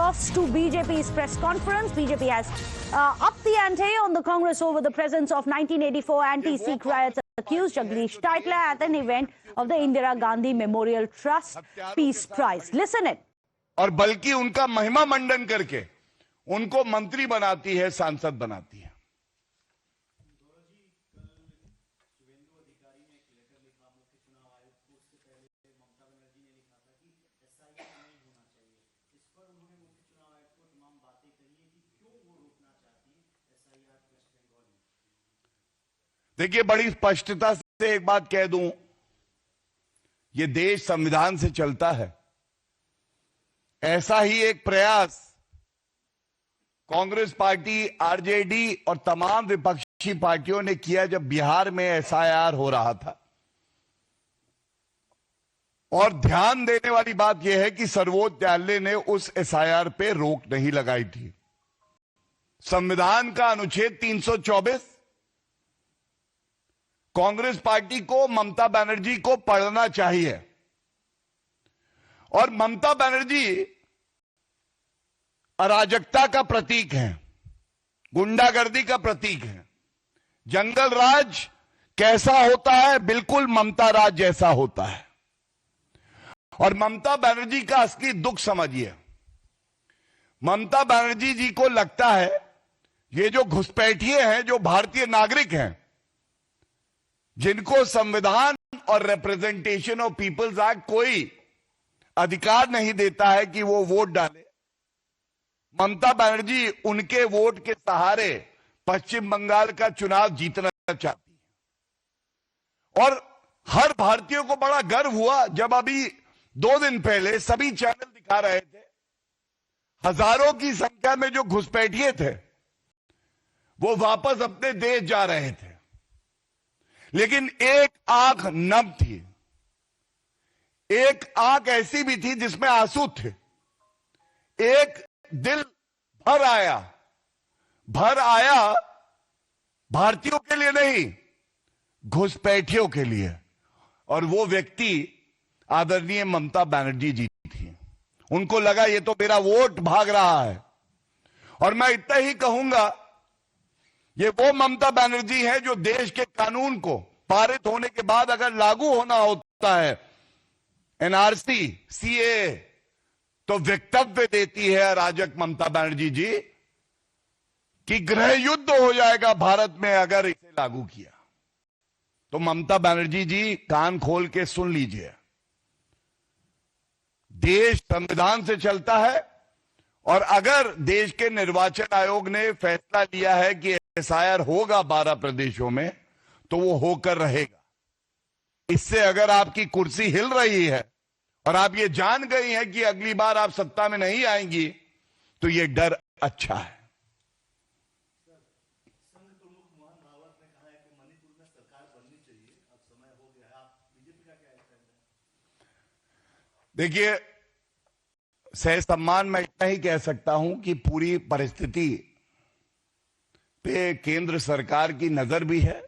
offs to BJP's press conference. BJP has upped the ante on the Congress over the presence of 1984 anti-Sikh riots accused Jagdish Titla at an event of the Indira Gandhi Memorial Trust Peace Prize. Listen it. और बल्कि उनका महिमा मंडन करके उनको मंत्री बनाती है, सांसद बनाती है। देखिए, बड़ी स्पष्टता से एक बात कह दूं, ये देश संविधान से चलता है। ऐसा ही एक प्रयास कांग्रेस पार्टी, आरजेडी और तमाम विपक्षी पार्टियों ने किया जब बिहार में एसआईआर हो रहा था। और ध्यान देने वाली बात यह है कि सर्वोच्च न्यायालय ने उस एसआईआर पे रोक नहीं लगाई थी। संविधान का अनुच्छेद 324 कांग्रेस पार्टी को, ममता बनर्जी को पढ़ना चाहिए। और ममता बनर्जी अराजकता का प्रतीक है, गुंडागर्दी का प्रतीक है। जंगल राज कैसा होता है? बिल्कुल ममता राज जैसा होता है। और ममता बनर्जी का असली दुख समझिए। ममता बनर्जी जी को लगता है ये जो घुसपैठिए हैं, जो भारतीय नागरिक हैं, जिनको संविधान और रिप्रेजेंटेशन ऑफ पीपल्स एक्ट कोई अधिकार नहीं देता है कि वो वोट डाले, ममता बनर्जी उनके वोट के सहारे पश्चिम बंगाल का चुनाव जीतना चाहती है। और हर भारतीय को बड़ा गर्व हुआ जब अभी 2 दिन पहले सभी चैनल दिखा रहे थे, हजारों की संख्या में जो घुसपैठिए थे वो वापस अपने देश जा रहे थे। लेकिन एक आंख नम थी, एक आंख ऐसी भी थी जिसमें आंसू थे, एक दिल भर आया भारतीयों के लिए नहीं, घुसपैठियों के लिए। और वो व्यक्ति आदरणीय ममता बनर्जी जी थी। उनको लगा ये तो मेरा वोट भाग रहा है। और मैं इतना ही कहूंगा, ये वो ममता बनर्जी है जो देश के कानून को पारित होने के बाद अगर लागू होना होता है, एनआरसी, सीए, तो वक्तव्य देती है अराजक ममता बनर्जी जी कि गृह युद्ध हो जाएगा भारत में अगर इसे लागू किया। तो ममता बनर्जी जी कान खोल के सुन लीजिए। देश संविधान से चलता है और अगर देश के निर्वाचन आयोग ने फैसला लिया है कि एसआईआर होगा 12 प्रदेशों में, तो वो होकर रहेगा। इससे अगर आपकी कुर्सी हिल रही है और आप ये जान गई हैं कि अगली बार आप सत्ता में नहीं आएंगी, तो ये डर अच्छा है। संघ प्रमुख मोहन भागवत ने कहा है कि मणिपुर में सरकार बननी चाहिए, अब समय हो गया है। आप बीजेपी का क्या कहना है? देखिए, सह सम्मान मैं इतना ही कह सकता हूं कि पूरी परिस्थिति पे केंद्र सरकार की नजर भी है,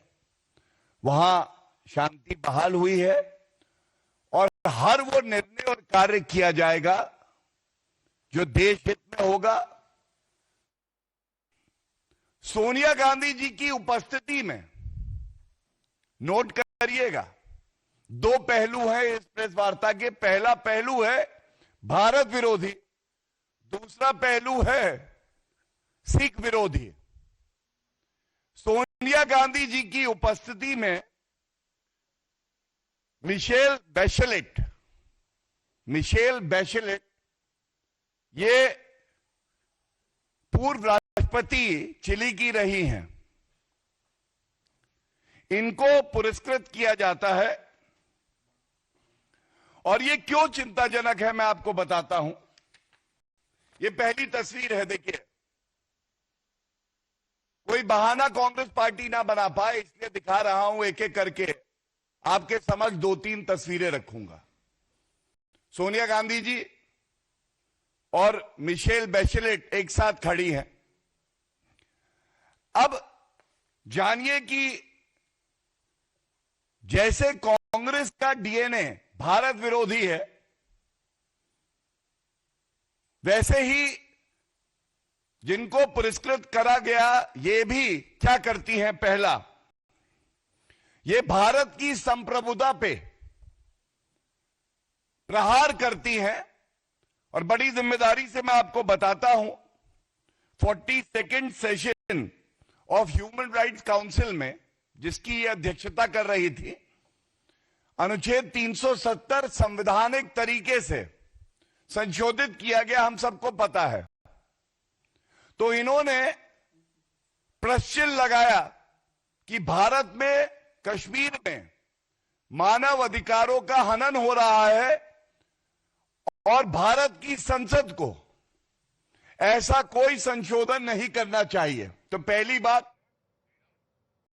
वहां शांति बहाल हुई है और हर वो निर्णय और कार्य किया जाएगा जो देश हित में होगा। सोनिया गांधी जी की उपस्थिति में, नोट करिएगा, 2 पहलू है इस प्रेस वार्ता के। पहला पहलू है भारत विरोधी, दूसरा पहलू है सिख विरोधी। सोनिया गांधी जी की उपस्थिति में मिशेल बैशेलेट ये पूर्व राष्ट्रपति चिली की रही हैं, इनको पुरस्कृत किया जाता है। और ये क्यों चिंताजनक है मैं आपको बताता हूं। ये पहली तस्वीर है, देखिए। कोई बहाना कांग्रेस पार्टी ना बना पाए इसलिए दिखा रहा हूं, एक एक करके आपके समक्ष 2-3 तस्वीरें रखूंगा। सोनिया गांधी जी और मिशेल बैशेलेट एक साथ खड़ी हैं। अब जानिए कि जैसे कांग्रेस का डीएनए भारत विरोधी है, वैसे ही जिनको पुरस्कृत करा गया, ये भी क्या करती हैं? पहला, ये भारत की संप्रभुता पे प्रहार करती हैं। और बड़ी जिम्मेदारी से मैं आपको बताता हूं, 42nd session of human rights council में, जिसकी ये अध्यक्षता कर रही थी, अनुच्छेद 370 संवैधानिक तरीके से संशोधित किया गया, हम सबको पता है। तो इन्होंने प्रश्न लगाया कि भारत में, कश्मीर में मानव अधिकारों का हनन हो रहा है और भारत की संसद को ऐसा कोई संशोधन नहीं करना चाहिए। तो पहली बात,